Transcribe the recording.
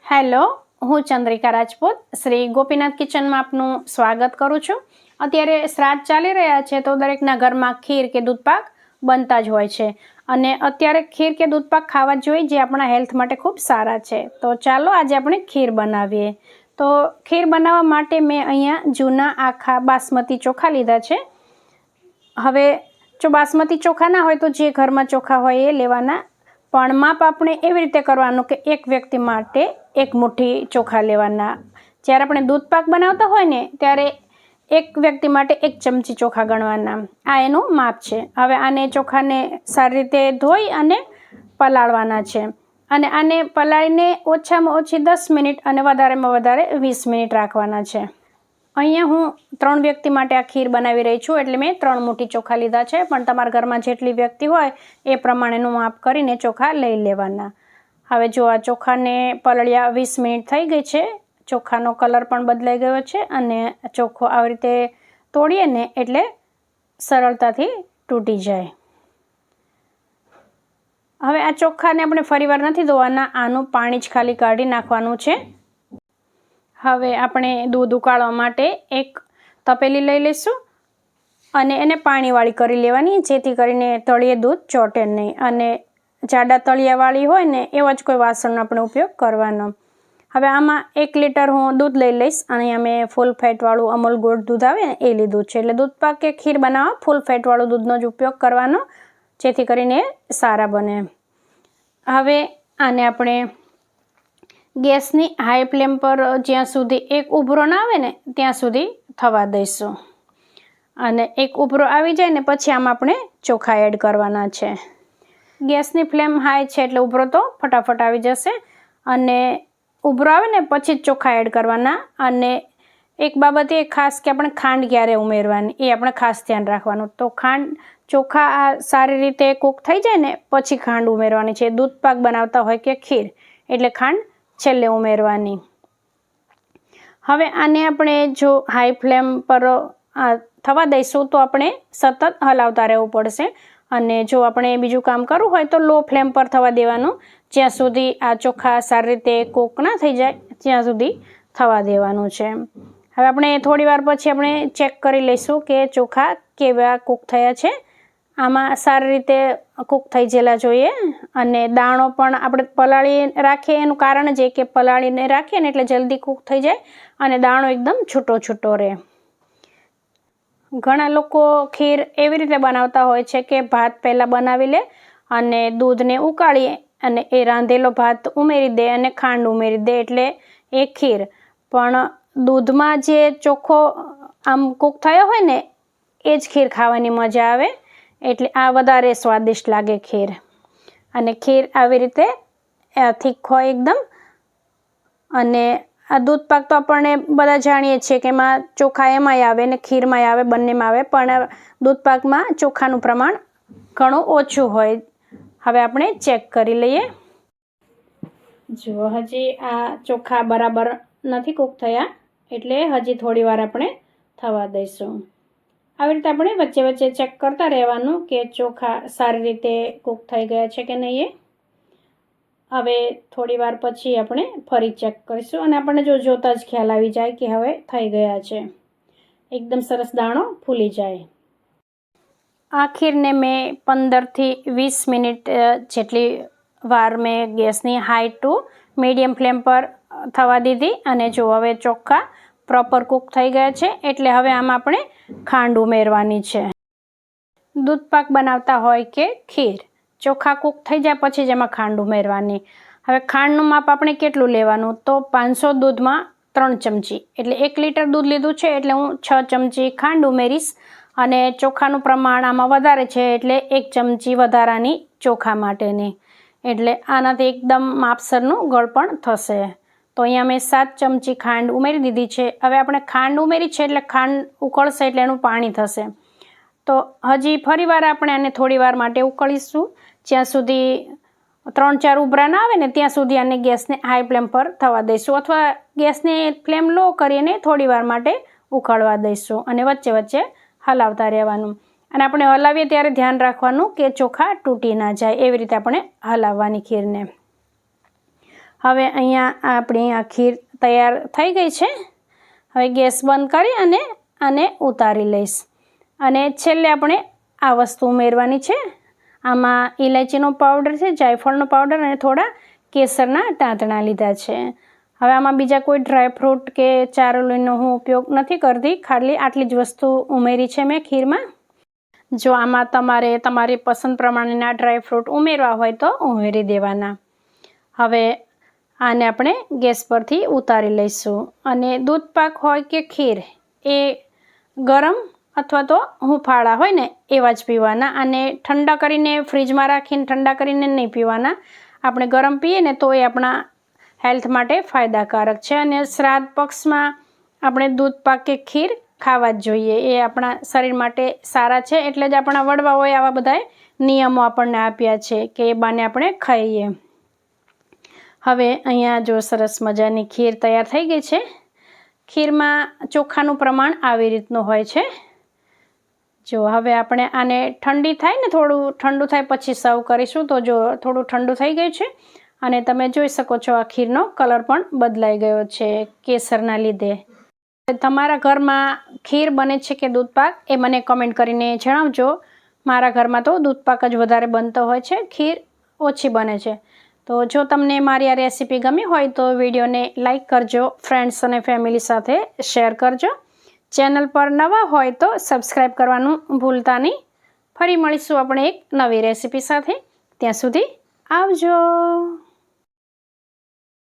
Hello, હું ચંદ્રિકા રાજપૂત શ્રી ગોપીનાથ કિચનમાં આપનું સ્વાગત કરું છું। અત્યારે શ્રાદ્ધ ચાલી રહ્યા છે તો દરેકના ઘરમાં ખીર કે દૂધપાક બનતા જ હોય છે અને અત્યારે ખીર કે દૂધપાક ખાવા જોઈએ જે આપણા હેલ્થ માટે ખૂબ સારા છે। તો ચાલો આજે આપણે ખીર બનાવીએ। તો ખીર બનાવવા માટે મેં અહીંયા જૂના આખા બાસમતી ચોખા લીધા છે। હવે જો બાસમતી ચોખા ના હોય તો જે ઘરમાં ચોખા હોય એ લેવાના, પણ માપ આપણે એવી રીતે કરવાનું કે એક વ્યક્તિ માટે 1 મુઠ્ઠી ચોખા લેવાના। જ્યારે આપણે દૂધપાક બનાવતા હોય ને ત્યારે એક વ્યક્તિ માટે 1 ચમચી ચોખા ગણવાના। આ એનું માપ છે। હવે આને ચોખાને સારી રીતે ધોઈ અને પલાળવાના છે અને આને પલાળીને ઓછામાં ઓછી 10 મિનિટ અને વધારેમાં વધારે 20 મિનિટ રાખવાના છે। અહીંયા હું 3 વ્યક્તિ માટે આ ખીર બનાવી રહી છું એટલે મેં 3 મુઠ્ઠી ચોખા લીધા છે, પણ તમારા ઘરમાં જેટલી વ્યક્તિ હોય એ પ્રમાણેનું માપ કરીને ચોખા લઈ લેવાના। હવે જો આ ચોખાને પલળ્યા 20 મિનિટ થઈ ગઈ છે, ચોખાનો કલર પણ બદલાઈ ગયો છે અને ચોખ્ખો આવી રીતે તોડીએ ને એટલે સરળતાથી તૂટી જાય। હવે આ ચોખાને આપણે ફરીવાર નથી ધોવાના, આનું પાણી જ ખાલી કાઢી નાખવાનું છે। હવે આપણે દૂધ ઉકાળવા માટે એક તપેલી લઈ લઈશું અને એને પાણીવાળી કરી લેવાની, જેથી કરીને તળિયે દૂધ ચોંટે નહીં અને જાડા તળિયાવાળી હોય ને એવા જ કોઈ વાસણનો આપણે ઉપયોગ કરવાનો। હવે આમાં 1 લીટર હું દૂધ લઈ લઈશ અને અહીંયા મેં ફૂલ ફેટવાળું અમૂલ ગોળ દૂધ આવે ને એ લીધું છે। એટલે દૂધપાક કે ખીર બનાવવા ફૂલ ફેટવાળું દૂધનો જ ઉપયોગ કરવાનો, જેથી કરીને સારા બને। હવે આને આપણે ગેસની હાઈ ફ્લેમ પર જ્યાં સુધી એક ઉભરો ના આવે ને ત્યાં સુધી થવા દઈશું અને એક ઉભરો આવી જાય ને પછી આમાં આપણે ચોખા એડ કરવાના છે। ગેસની ફ્લેમ હાઈ છે એટલે ઉભરો તો ફટાફટ આવી જશે અને ઉભરો આવે ને પછી જ ચોખા એડ કરવાના। અને એક બાબત એ ખાસ કે આપણે ખાંડ ક્યારે ઉમેરવાની એ આપણે ખાસ ધ્યાન રાખવાનું। તો ચોખા આ સારી રીતે કૂક થઈ જાય ને પછી ખાંડ ઉમેરવાની છે। દૂધપાક બનાવતા હોય કે ખીર એટલે ખાંડ છેલ્લે ઉમેરવાની। હવે આને આપણે જો હાઈ ફ્લેમ પર થવા દઈશું તો આપણે સતત હલાવતા રહેવું પડશે અને જો આપણે બીજું કામ કરવું હોય તો લો ફ્લેમ પર થવા દેવાનું, જ્યાં સુધી આ ચોખા સારી રીતે કૂક ના થઈ જાય ત્યાં સુધી થવા દેવાનું છે। હવે આપણે થોડી વાર પછી આપણે ચેક કરી લઈશું કે ચોખા કેવા કૂક થયા છે। આમાં સારી રીતે કૂક થઈ ગયેલા જોઈએ અને દાણો પણ આપણે પલાળી રાખીએ એનું કારણ જ એ કે પલાળીને રાખીએ ને એટલે જલ્દી કૂક થઈ જાય અને દાણો એકદમ છૂટો છૂટો રહે। ઘણા લોકો ખીર એવી રીતે બનાવતા હોય છે કે ભાત પહેલાં બનાવી લે અને દૂધને ઉકાળી અને એ રાંધેલો ભાત ઉમેરી દે અને ખાંડ ઉમેરી દે એટલે એ ખીર, પણ દૂધમાં જે ચોખ્ખો આમ કૂક થયો હોય ને એ જ ખીર ખાવાની મજા આવે, એટલે આ વધારે સ્વાદિષ્ટ લાગે ખીર। અને ખીર આવી રીતે થીક હોય એકદમ। અને આ દૂધપાક તો આપણને બધા જાણીએ છીએ કે એમાં ચોખા એમાંય આવે ને ખીરમાંય આવે, બંનેમાં આવે, પણ દૂધપાકમાં ચોખાનું પ્રમાણ ઘણું ઓછું હોય। હવે આપણે ચેક કરી લઈએ। જો હજી આ ચોખા બરાબર નથી કૂક થયા એટલે હજી થોડી વાર આપણે થવા દઈશું। આવી રીતે આપણે વચ્ચે વચ્ચે ચેક કરતા રહેવાનું કે ચોખા સારી રીતે કૂક થઈ ગયા છે કે નહીં। હવે થોડી વાર પછી આપણે ફરી ચેક કરીશું અને આપણને જોતા જ ખ્યાલ આવી જાય કે હવે થઈ ગયા છે, એકદમ સરસ દાણો ફૂલી જાય। આ ખીરને મેં 15થી 20 મિનિટ જેટલી વાર મેં ગેસની હાઈ ટુ મીડિયમ ફ્લેમ પર થવા દીધી અને જો હવે ચોખા પ્રોપર કૂક થઈ ગયા છે એટલે હવે આમાં આપણે ખાંડ ઉમેરવાની છે। દૂધપાક બનાવતા હોય કે ખીર, ચોખા કૂક થઈ જાય પછી જ એમાં ખાંડ ઉમેરવાની। હવે ખાંડનું માપ આપણે કેટલું લેવાનું, તો 500 દૂધમાં 3 ચમચી એટલે 1 લીટર દૂધ લીધું છે એટલે હું 6 ચમચી ખાંડ ઉમેરીશ અને ચોખાનું પ્રમાણ આમાં વધારે છે એટલે 1 ચમચી વધારાની ચોખા માટેની, એટલે આનાથી એકદમ માપસરનું ગળપણ થશે। તો અહીંયા મેં 7 ચમચી ખાંડ ઉમેરી દીધી છે। હવે આપણે ખાંડ ઉમેરી છે એટલે ખાંડ ઉકળશે એટલે એનું પાણી થશે, તો હજી ફરીવાર આપણે આને થોડી વાર માટે ઉકળીશું, જ્યાં સુધી 3-4 ઉભરા ના આવે ને ત્યાં સુધી આને ગેસને હાઈ ફ્લેમ પર થવા દઈશું અથવા ગેસની ફ્લેમ લો કરીને થોડી વાર માટે ઉકળવા દઈશું અને વચ્ચે વચ્ચે હલાવતા રહેવાનું। અને આપણે હલાવીએ ત્યારે ધ્યાન રાખવાનું કે ચોખા તૂટી ના જાય, એવી રીતે આપણે હલાવવાની ખીરને। હવે અહીંયા આપણી આ ખીર તૈયાર થઈ ગઈ છે. હવે ગેસ બંધ કરી અને આને ઉતારી લઈશ. અને છેલ્લે આપણે આ વસ્તુ ઉમેરવાની છે. આમાં ઇલાયચીનો પાવડર છે, જાયફળનો પાવડર અને થોડા કેસરના તાંતણા લીધા છે. હવે આમાં બીજા કોઈ ડ્રાયફ્રૂટ કે ચારોલીનો હું ઉપયોગ નથી કરતી, ખાલી આટલી જ વસ્તુ ઉમેરી છે મેં ખીરમાં. જો આમાં તમારે તમારી પસંદ પ્રમાણેના ડ્રાયફ્રૂટ ઉમેરવા હોય તો ઉમેરી દેવાના. હવે આને આપણે ગેસ પરથી ઉતારી લઈશું. અને દૂધપાક હોય કે ખીર એ ગરમ અથવા તો હુંફાળા હોય ને એવા જ પીવાના. અને ઠંડા કરીને ફ્રીજમાં રાખીને ઠંડા કરીને નહીં પીવાના. આપણે ગરમ પીએ ને તો એ આપણા હેલ્થ માટે ફાયદાકારક છે. અને શ્રાદ્ધ પક્ષમાં આપણે દૂધપાક કે ખીર ખાવા જ જોઈએ. એ આપણા શરીર માટે સારા છે. એટલે જ આપણા વડવાઓએ આવા બધા નિયમો આપણને આપ્યા છે કે એ બાને આપણે ખાઈએ. હવે અહીંયા જો સરસ મજાની ખીર તૈયાર થઈ ગઈ છે. ખીરમાં ચોખાનું પ્રમાણ આવી રીતનું હોય છે. જો હવે આપણે આને ઠંડી થાય ને, થોડું ઠંડુ થાય પછી સર્વ કરીશું. તો જો થોડું ઠંડુ થઈ ગયું છે અને તમે જોઈ શકો છો આ ખીરનો કલર પણ બદલાઈ ગયો છે કેસરના લીધે. તમારા ઘરમાં ખીર બને છે કે દૂધપાક એ મને કમેન્ટ કરીને જણાવજો. મારા ઘરમાં તો દૂધપાક જ વધારે બનતો હોય છે, ખીર ઓછી બને છે. તો જો તમને મારી આ રેસીપી ગમી હોય તો વિડીયોને લાઈક કરજો, ફ્રેન્ડ્સ અને ફેમિલી સાથે શેર કરજો. ચેનલ પર નવા હોય તો સબસ્ક્રાઈબ કરવાનું ભૂલતા નહીં. ફરી મળીશું આપણે એક નવી રેસીપી સાથે. ત્યાં સુધી આવજો.